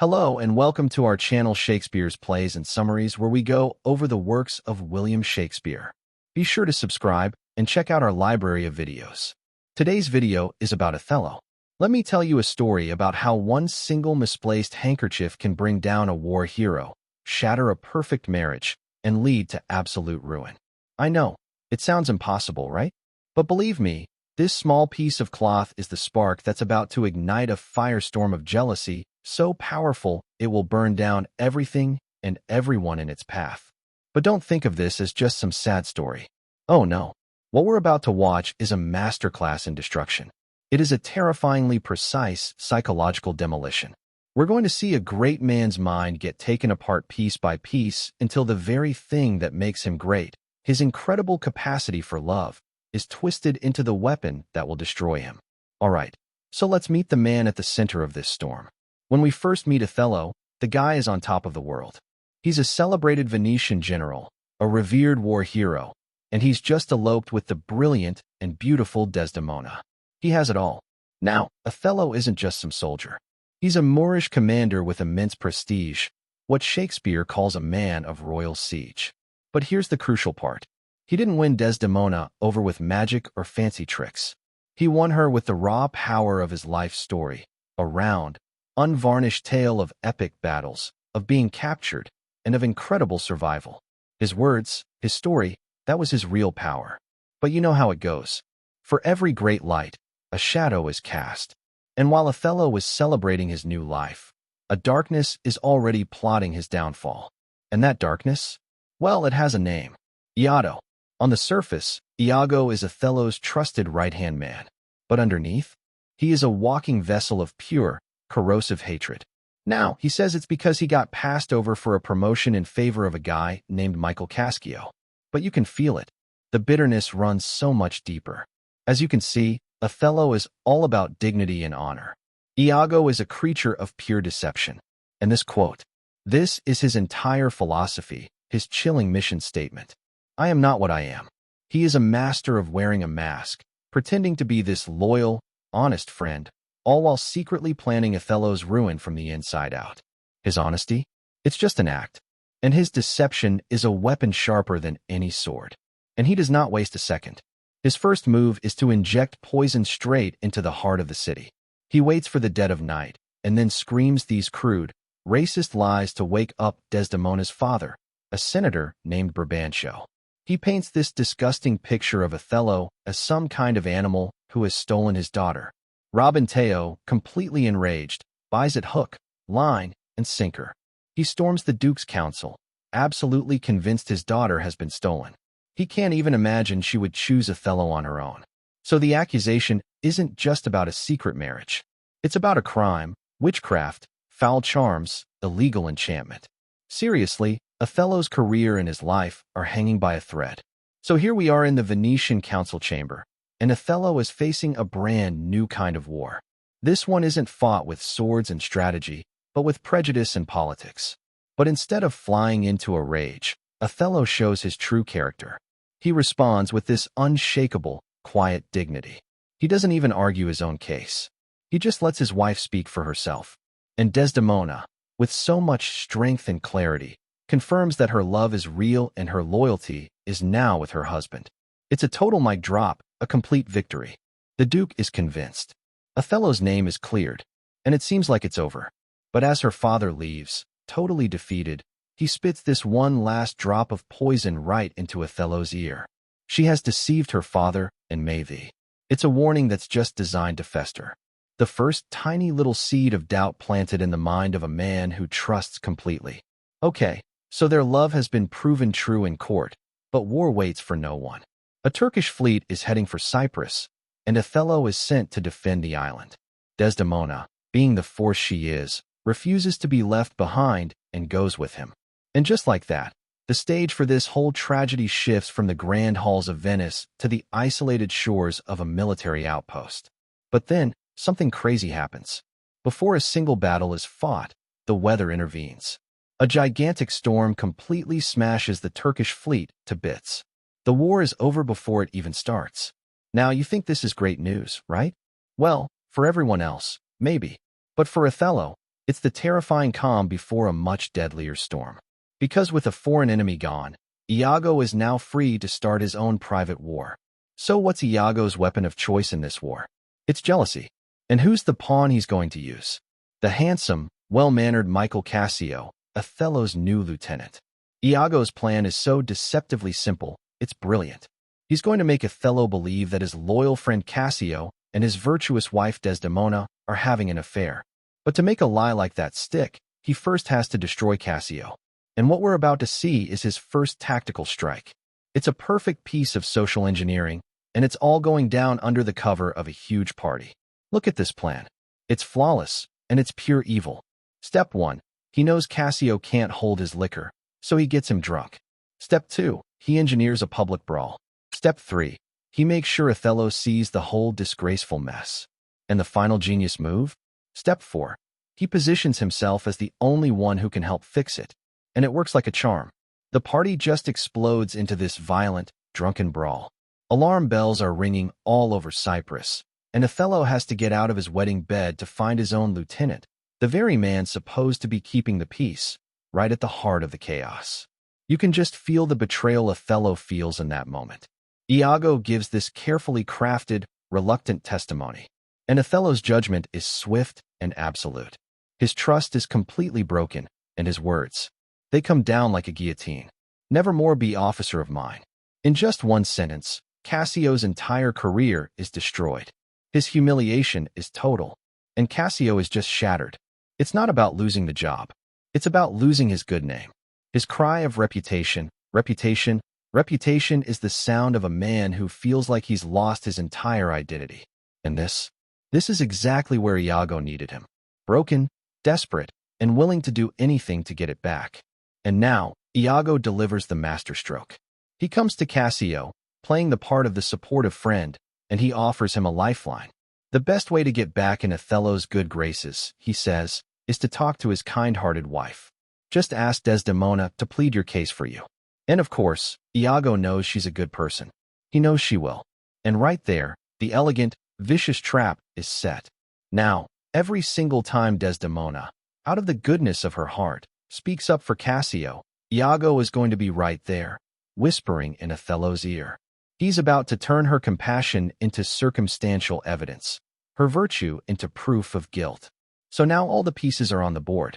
Hello and welcome to our channel Shakespeare's Plays and Summaries, where we go over the works of William Shakespeare. Be sure to subscribe and check out our library of videos. Today's video is about Othello. Let me tell you a story about how one single misplaced handkerchief can bring down a war hero, shatter a perfect marriage, and lead to absolute ruin. I know, it sounds impossible, right? But believe me, this small piece of cloth is the spark that's about to ignite a firestorm of jealousy, so powerful it will burn down everything and everyone in its path. But don't think of this as just some sad story. Oh no. What we're about to watch is a masterclass in destruction. It is a terrifyingly precise psychological demolition. We're going to see a great man's mind get taken apart piece by piece until the very thing that makes him great, his incredible capacity for love, is twisted into the weapon that will destroy him. All right, so let's meet the man at the center of this storm. When we first meet Othello, the guy is on top of the world. He's a celebrated Venetian general, a revered war hero, and he's just eloped with the brilliant and beautiful Desdemona. He has it all. Now, Othello isn't just some soldier. He's a Moorish commander with immense prestige, what Shakespeare calls a man of royal siege. But here's the crucial part. He didn't win Desdemona over with magic or fancy tricks. He won her with the raw power of his life story, a round, unvarnished tale of epic battles, of being captured, and of incredible survival. His words, his story, that was his real power. But you know how it goes. For every great light, a shadow is cast. And while Othello was celebrating his new life, a darkness is already plotting his downfall. And that darkness? Well, it has a name. Iago. On the surface, Iago is Othello's trusted right-hand man. But underneath, he is a walking vessel of pure, corrosive hatred. Now, he says it's because he got passed over for a promotion in favor of a guy named Michael Caschio. But you can feel it. The bitterness runs so much deeper. As you can see, Othello is all about dignity and honor. Iago is a creature of pure deception. And this quote, this is his entire philosophy, his chilling mission statement. I am not what I am. He is a master of wearing a mask, pretending to be this loyal, honest friend, all while secretly planning Othello's ruin from the inside out. His honesty? It's just an act. And his deception is a weapon sharper than any sword. And he does not waste a second. His first move is to inject poison straight into the heart of the city. He waits for the dead of night, and then screams these crude, racist lies to wake up Desdemona's father, a senator named Brabantio. He paints this disgusting picture of Othello as some kind of animal who has stolen his daughter. Brabantio, completely enraged, buys it hook, line, and sinker. He storms the Duke's council, absolutely convinced his daughter has been stolen. He can't even imagine she would choose Othello on her own. So the accusation isn't just about a secret marriage. It's about a crime, witchcraft, foul charms, illegal enchantment. Seriously, Othello's career and his life are hanging by a thread. So here we are in the Venetian council chamber, and Othello is facing a brand new kind of war. This one isn't fought with swords and strategy, but with prejudice and politics. But instead of flying into a rage, Othello shows his true character. He responds with this unshakable, quiet dignity. He doesn't even argue his own case. He just lets his wife speak for herself. And Desdemona, with so much strength and clarity, confirms that her love is real and her loyalty is now with her husband. It's a total mic drop, a complete victory. The Duke is convinced. Othello's name is cleared, and it seems like it's over. But as her father leaves, totally defeated, he spits this one last drop of poison right into Othello's ear. She has deceived her father, and may thee. It's a warning that's just designed to fester. The first tiny little seed of doubt planted in the mind of a man who trusts completely. Okay, so their love has been proven true in court, but war waits for no one. A Turkish fleet is heading for Cyprus, and Othello is sent to defend the island. Desdemona, being the force she is, refuses to be left behind and goes with him. And just like that, the stage for this whole tragedy shifts from the grand halls of Venice to the isolated shores of a military outpost. But then, something crazy happens. Before a single battle is fought, the weather intervenes. A gigantic storm completely smashes the Turkish fleet to bits. The war is over before it even starts. Now, you think this is great news, right? Well, for everyone else, maybe. But for Othello, It's the terrifying calm before a much deadlier storm. Because with a foreign enemy gone, Iago is now free to start his own private war. So what's Iago's weapon of choice in this war? It's jealousy. And who's the pawn he's going to use? The handsome, well-mannered Michael Cassio, Othello's new lieutenant. Iago's plan is so deceptively simple, it's brilliant. He's going to make Othello believe that his loyal friend Cassio and his virtuous wife Desdemona are having an affair. But to make a lie like that stick, he first has to destroy Cassio. And what we're about to see is his first tactical strike. It's a perfect piece of social engineering, and it's all going down under the cover of a huge party. Look at this plan. It's flawless, and it's pure evil. Step 1. He knows Cassio can't hold his liquor, so he gets him drunk. Step 2. He engineers a public brawl. Step 3. He makes sure Othello sees the whole disgraceful mess. And the final genius move? Step 4. He positions himself as the only one who can help fix it. And it works like a charm. The party just explodes into this violent, drunken brawl. Alarm bells are ringing all over Cyprus, and Othello has to get out of his wedding bed to find his own lieutenant, the very man supposed to be keeping the peace, right at the heart of the chaos. You can just feel the betrayal Othello feels in that moment. Iago gives this carefully crafted, reluctant testimony, and Othello's judgment is swift and absolute. His trust is completely broken, and his words, they come down like a guillotine. Nevermore be officer of mine. In just one sentence, Cassio's entire career is destroyed. His humiliation is total, and Cassio is just shattered. It's not about losing the job. It's about losing his good name. His cry of reputation is the sound of a man who feels like he's lost his entire identity. And this is exactly where Iago needed him. Broken, desperate, and willing to do anything to get it back. And now, Iago delivers the masterstroke. He comes to Cassio, playing the part of the supportive friend, and he offers him a lifeline. The best way to get back in Othello's good graces, he says, is to talk to his kind-hearted wife. Just ask Desdemona to plead your case for you. And of course, Iago knows she's a good person. He knows she will. And right there, the elegant, vicious trap is set. Now, every single time Desdemona, out of the goodness of her heart, speaks up for Cassio, Iago is going to be right there, whispering in Othello's ear. He's about to turn her compassion into circumstantial evidence, her virtue into proof of guilt. So now all the pieces are on the board.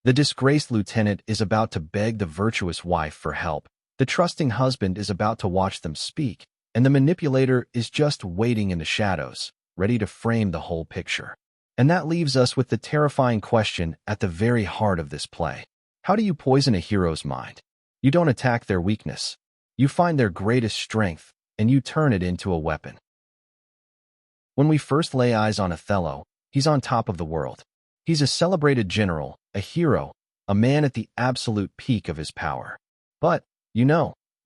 The disgraced lieutenant is about to beg the virtuous wife for help. The trusting husband is about to watch them speak, and the manipulator is just waiting in the shadows, ready to frame the whole picture. And that leaves us with the terrifying question at the very heart of this play. How do you poison a hero's mind? You don't attack their weakness. You find their greatest strength, and you turn it into a weapon. When we first lay eyes on Othello, he's on top of the world. He's a celebrated general, a hero, a man at the absolute peak of his power. But,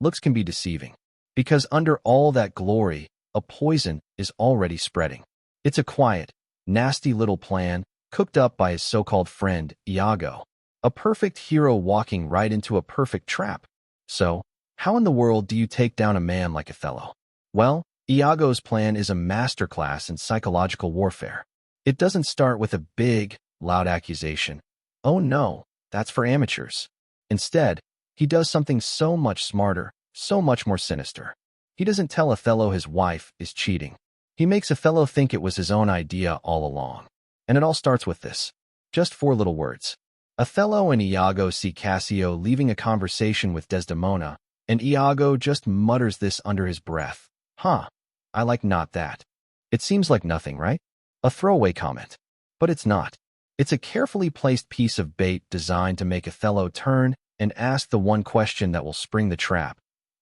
looks can be deceiving. Because under all that glory, a poison is already spreading. It's a quiet, nasty little plan, cooked up by his so-called friend, Iago. A perfect hero walking right into a perfect trap. So, how in the world do you take down a man like Othello? Well, Iago's plan is a masterclass in psychological warfare. It doesn't start with a big, loud accusation. Oh no, that's for amateurs. Instead, he does something so much smarter, so much more sinister. He doesn't tell Othello his wife is cheating. He makes Othello think it was his own idea all along. And it all starts with this. Just 4 little words. Othello and Iago see Cassio leaving a conversation with Desdemona, and Iago just mutters this under his breath. I like not that. It seems like nothing, right? A throwaway comment. But it's not. It's a carefully placed piece of bait designed to make Othello turn and ask the one question that will spring the trap.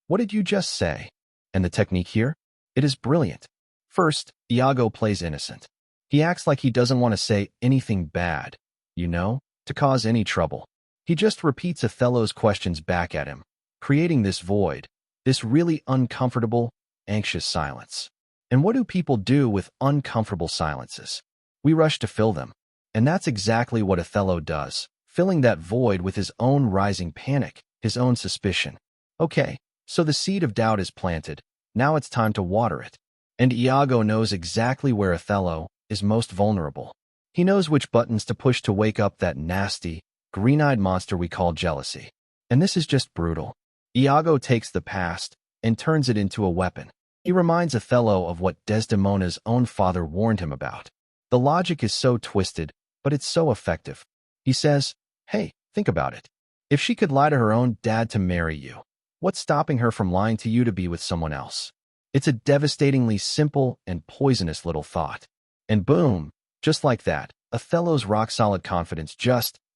What did you just say? And the technique here? It is brilliant. First, Iago plays innocent. He acts like he doesn't want to say anything bad, to cause any trouble. He just repeats Othello's questions back at him, creating this void, this really uncomfortable, anxious silence. And what do people do with uncomfortable silences? We rush to fill them. And that's exactly what Othello does, filling that void with his own rising panic, his own suspicion. Okay, so the seed of doubt is planted. Now it's time to water it. And Iago knows exactly where Othello is most vulnerable. He knows which buttons to push to wake up that nasty, green-eyed monster we call jealousy. And this is just brutal. Iago takes the past and turns it into a weapon. He reminds Othello of what Desdemona's own father warned him about. The logic is so twisted, but it's so effective. He says, hey, think about it. If she could lie to her own dad to marry you, what's stopping her from lying to you to be with someone else? It's a devastatingly simple and poisonous little thought. And boom, just like that, Othello's rock-solid confidence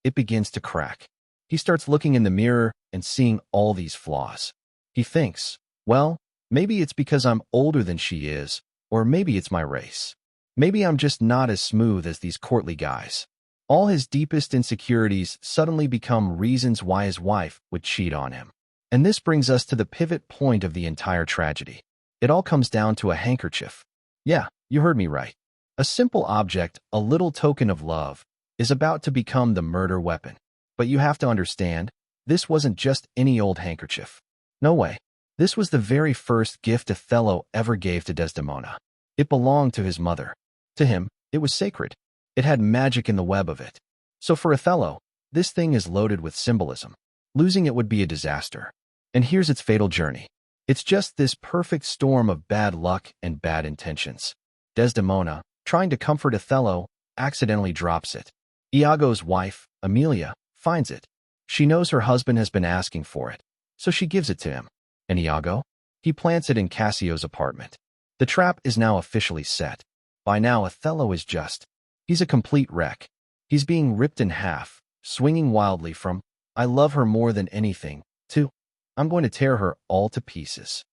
it begins to crack. He starts looking in the mirror and seeing all these flaws. He thinks, well, maybe it's because I'm older than she is, or maybe it's my race. Maybe I'm just not as smooth as these courtly guys. All his deepest insecurities suddenly become reasons why his wife would cheat on him. And this brings us to the pivot point of the entire tragedy. It all comes down to a handkerchief. Yeah, you heard me right. A simple object, a little token of love, is about to become the murder weapon. But you have to understand, this wasn't just any old handkerchief. No way. This was the very first gift Othello ever gave to Desdemona. It belonged to his mother. To him, it was sacred. It had magic in the web of it. So for Othello, this thing is loaded with symbolism. Losing it would be a disaster. And here's its fatal journey. It's just this perfect storm of bad luck and bad intentions. Desdemona, trying to comfort Othello, accidentally drops it. Iago's wife, Emilia, finds it. She knows her husband has been asking for it, so she gives it to him. And Iago? He plants it in Cassio's apartment. The trap is now officially set. By now, Othello is he's a complete wreck. He's being ripped in half, swinging wildly from, I love her more than anything, to, I'm going to tear her all to pieces.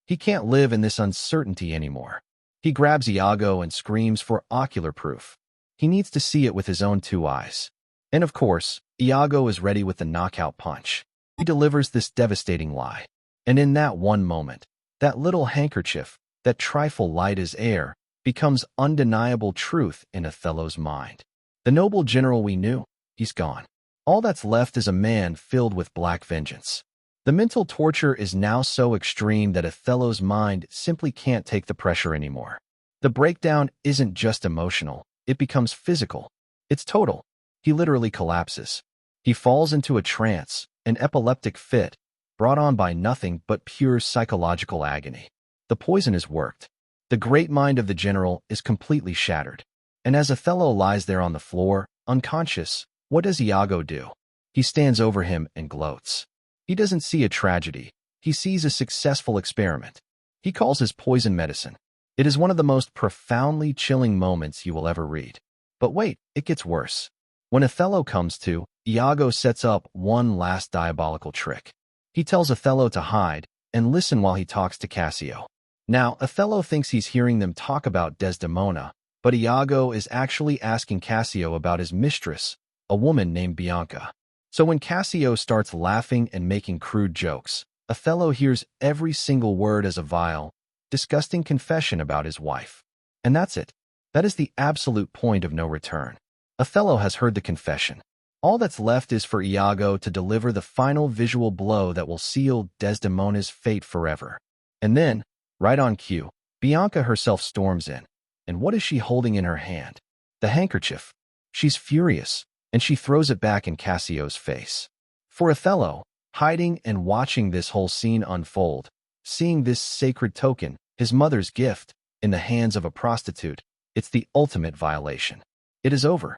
He can't live in this uncertainty anymore. He grabs Iago and screams for ocular proof. He needs to see it with his own two eyes. And of course, Iago is ready with the knockout punch. He delivers this devastating lie. And in that one moment, that little handkerchief, that trifle light as air, becomes undeniable truth in Othello's mind. The noble general we knew, he's gone. All that's left is a man filled with black vengeance. The mental torture is now so extreme that Othello's mind simply can't take the pressure anymore. The breakdown isn't just emotional, it becomes physical. It's total. He literally collapses. He falls into a trance, an epileptic fit, brought on by nothing but pure psychological agony. The poison is worked. The great mind of the general is completely shattered. And as Othello lies there on the floor, unconscious, what does Iago do? He stands over him and gloats. He doesn't see a tragedy. He sees a successful experiment. He calls his poison medicine. It is one of the most profoundly chilling moments you will ever read. But wait, it gets worse. When Othello comes to, Iago sets up one last diabolical trick. He tells Othello to hide and listen while he talks to Cassio. Now, Othello thinks he's hearing them talk about Desdemona, but Iago is actually asking Cassio about his mistress, a woman named Bianca. So when Cassio starts laughing and making crude jokes, Othello hears every single word as a vile, disgusting confession about his wife. And that's it. That is the absolute point of no return. Othello has heard the confession. All that's left is for Iago to deliver the final visual blow that will seal Desdemona's fate forever. And then, right on cue, Bianca herself storms in. And what is she holding in her hand? The handkerchief. She's furious, and she throws it back in Cassio's face. For Othello, hiding and watching this whole scene unfold, seeing this sacred token, his mother's gift, in the hands of a prostitute, it's the ultimate violation. It is over.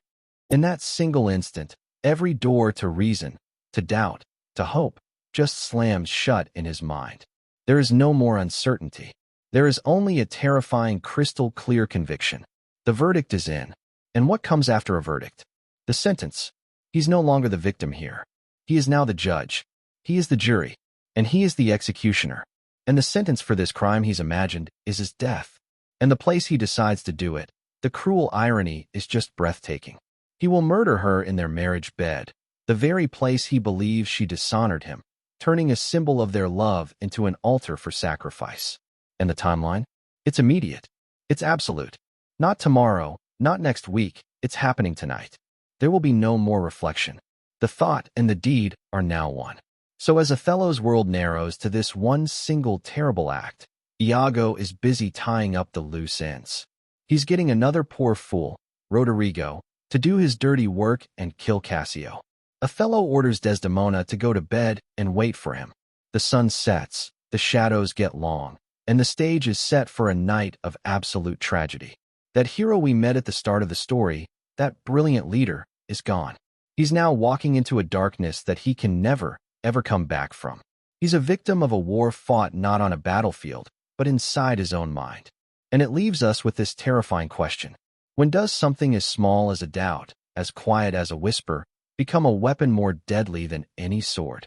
In that single instant, every door to reason, to doubt, to hope, just slams shut in his mind. There is no more uncertainty. There is only a terrifying crystal-clear conviction. The verdict is in. And what comes after a verdict? The sentence. He's no longer the victim here. He is now the judge. He is the jury. And he is the executioner. And the sentence for this crime he's imagined is his death. And the place he decides to do it, the cruel irony is just breathtaking. He will murder her in their marriage bed, the very place he believes she dishonored him, turning a symbol of their love into an altar for sacrifice. And the timeline? It's immediate. It's absolute. Not tomorrow, not next week, it's happening tonight. There will be no more reflection. The thought and the deed are now one. So as Othello's world narrows to this one single terrible act, Iago is busy tying up the loose ends. He's getting another poor fool, Roderigo, to do his dirty work and kill Cassio. Othello orders Desdemona to go to bed and wait for him. The sun sets, the shadows get long, and the stage is set for a night of absolute tragedy. That hero we met at the start of the story, that brilliant leader, is gone. He's now walking into a darkness that he can never, ever come back from. He's a victim of a war fought not on a battlefield, but inside his own mind. And it leaves us with this terrifying question. When does something as small as a doubt, as quiet as a whisper, become a weapon more deadly than any sword?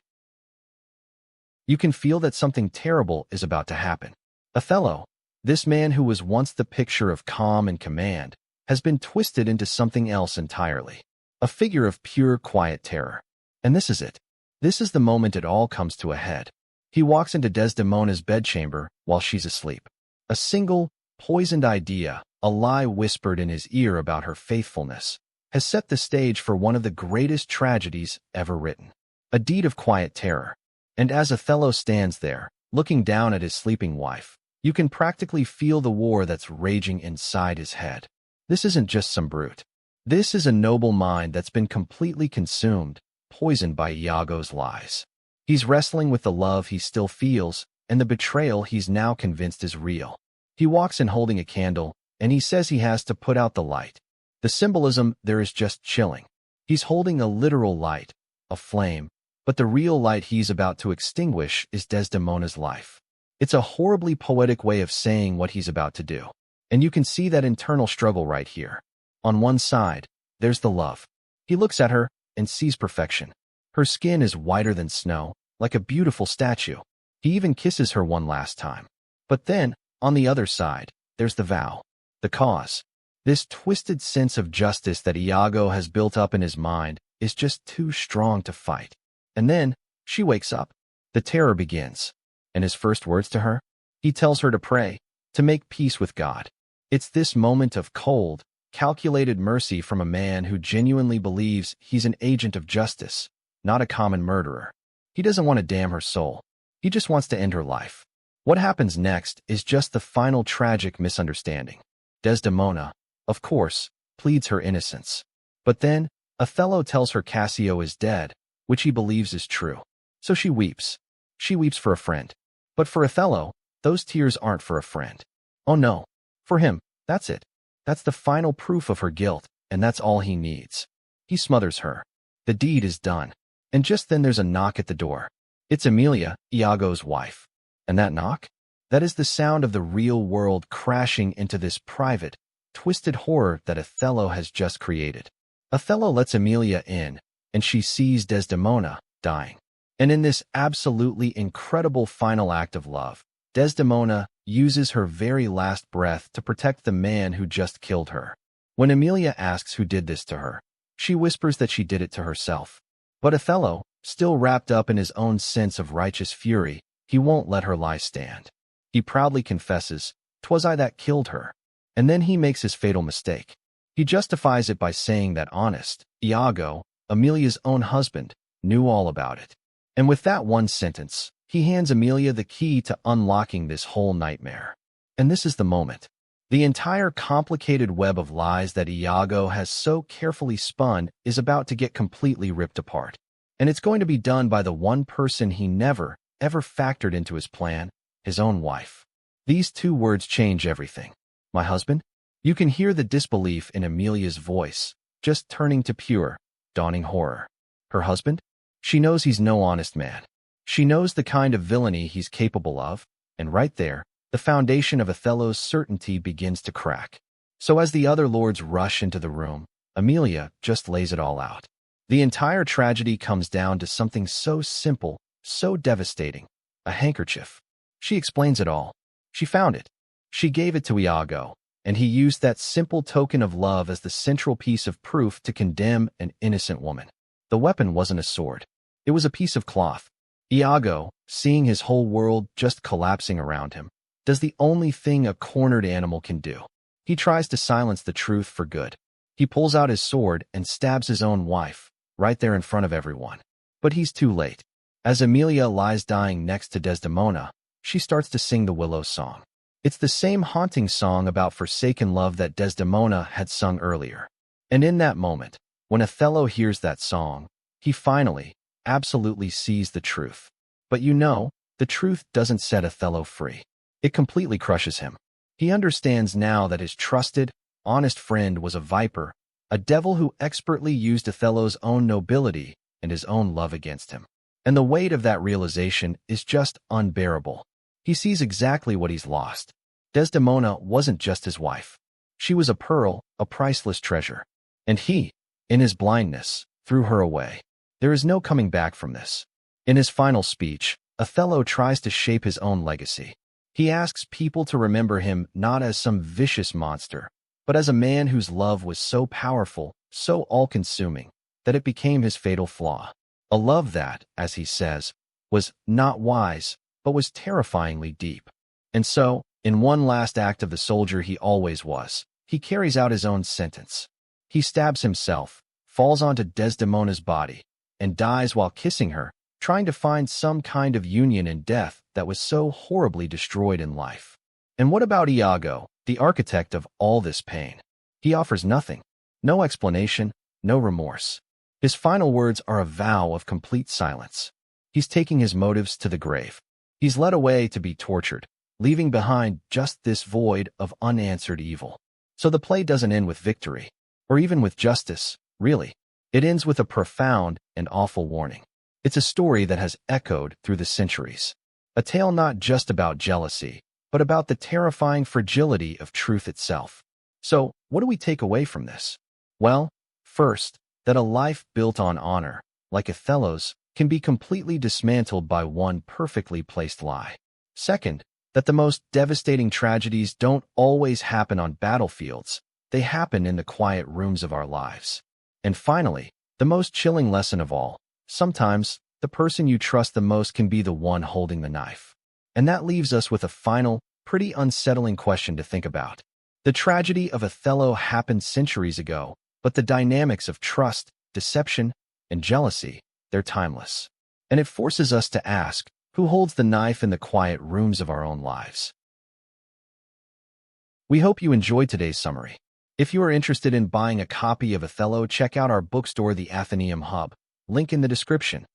You can feel that something terrible is about to happen. Othello, this man who was once the picture of calm and command, has been twisted into something else entirely. A figure of pure, quiet terror. And this is it. This is the moment it all comes to a head. He walks into Desdemona's bedchamber while she's asleep. A single, poisoned idea, a lie whispered in his ear about her faithfulness, has set the stage for one of the greatest tragedies ever written. A deed of quiet terror. And as Othello stands there, looking down at his sleeping wife, you can practically feel the war that's raging inside his head. This isn't just some brute. This is a noble mind that's been completely consumed, poisoned by Iago's lies. He's wrestling with the love he still feels and the betrayal he's now convinced is real. He walks in holding a candle, and he says he has to put out the light. The symbolism there is just chilling. He's holding a literal light, a flame, but the real light he's about to extinguish is Desdemona's life. It's a horribly poetic way of saying what he's about to do. And you can see that internal struggle right here. On one side, there's the love. He looks at her and sees perfection. Her skin is whiter than snow, like a beautiful statue. He even kisses her one last time. But then, on the other side, there's the vow, the cause. This twisted sense of justice that Iago has built up in his mind is just too strong to fight. And then, she wakes up. The terror begins. And his first words to her? He tells her to pray, to make peace with God. It's this moment of cold, calculated mercy from a man who genuinely believes he's an agent of justice, not a common murderer. He doesn't want to damn her soul. He just wants to end her life. What happens next is just the final tragic misunderstanding. Desdemona, of course, pleads her innocence. But then, Othello tells her Cassio is dead, which he believes is true. So she weeps. She weeps for a friend. But for Othello, those tears aren't for a friend. Oh no. For him, that's it. That's the final proof of her guilt, and that's all he needs. He smothers her. The deed is done. And just then there's a knock at the door. It's Emilia, Iago's wife. And that knock? That is the sound of the real world crashing into this private, twisted horror that Othello has just created. Othello lets Emilia in, and she sees Desdemona dying. And in this absolutely incredible final act of love, Desdemona uses her very last breath to protect the man who just killed her. When Emilia asks who did this to her, she whispers that she did it to herself. But Othello, still wrapped up in his own sense of righteous fury, he won't let her lie stand. He proudly confesses, "'Twas I that killed her." And then he makes his fatal mistake. He justifies it by saying that honest Iago, Emilia's own husband, knew all about it. And with that one sentence, he hands Emilia the key to unlocking this whole nightmare. And this is the moment. The entire complicated web of lies that Iago has so carefully spun is about to get completely ripped apart. And it's going to be done by the one person he never, ever factored into his plan, his own wife. These two words change everything. My husband? You can hear the disbelief in Emilia's voice, just turning to pure, dawning horror. Her husband? She knows he's no honest man. She knows the kind of villainy he's capable of, and right there, the foundation of Othello's certainty begins to crack. So as the other lords rush into the room, Emilia just lays it all out. The entire tragedy comes down to something so simple, so devastating, a handkerchief. She explains it all. She found it. She gave it to Iago, and he used that simple token of love as the central piece of proof to condemn an innocent woman. The weapon wasn't a sword. It was a piece of cloth. Iago, seeing his whole world just collapsing around him, does the only thing a cornered animal can do. He tries to silence the truth for good. He pulls out his sword and stabs his own wife, right there in front of everyone. But he's too late. As Emilia lies dying next to Desdemona, she starts to sing the Willow song. It's the same haunting song about forsaken love that Desdemona had sung earlier. And in that moment, when Othello hears that song, he finally, absolutely sees the truth. But the truth doesn't set Othello free. It completely crushes him. He understands now that his trusted, honest friend was a viper, a devil who expertly used Othello's own nobility and his own love against him. And the weight of that realization is just unbearable. He sees exactly what he's lost. Desdemona wasn't just his wife. She was a pearl, a priceless treasure. And he, in his blindness, threw her away. There is no coming back from this. In his final speech, Othello tries to shape his own legacy. He asks people to remember him not as some vicious monster, but as a man whose love was so powerful, so all-consuming, that it became his fatal flaw. A love that, as he says, was not wise, but was terrifyingly deep. And so, in one last act of the soldier he always was, he carries out his own sentence. He stabs himself, falls onto Desdemona's body, and dies while kissing her, trying to find some kind of union in death that was so horribly destroyed in life. And what about Iago, the architect of all this pain? He offers nothing, no explanation, no remorse. His final words are a vow of complete silence. He's taking his motives to the grave. He's led away to be tortured, leaving behind just this void of unanswered evil. So the play doesn't end with victory, or even with justice, really. It ends with a profound and awful warning. It's a story that has echoed through the centuries. A tale not just about jealousy, but about the terrifying fragility of truth itself. So, what do we take away from this? Well, first, that a life built on honor, like Othello's, can be completely dismantled by one perfectly placed lie. Second, that the most devastating tragedies don't always happen on battlefields. They happen in the quiet rooms of our lives. And finally, the most chilling lesson of all, sometimes, the person you trust the most can be the one holding the knife. And that leaves us with a final, pretty unsettling question to think about. The tragedy of Othello happened centuries ago, but the dynamics of trust, deception, and jealousy, they're timeless. And it forces us to ask, who holds the knife in the quiet rooms of our own lives? We hope you enjoyed today's summary. If you are interested in buying a copy of Othello, check out our bookstore, the Athenaeum Hub, link in the description.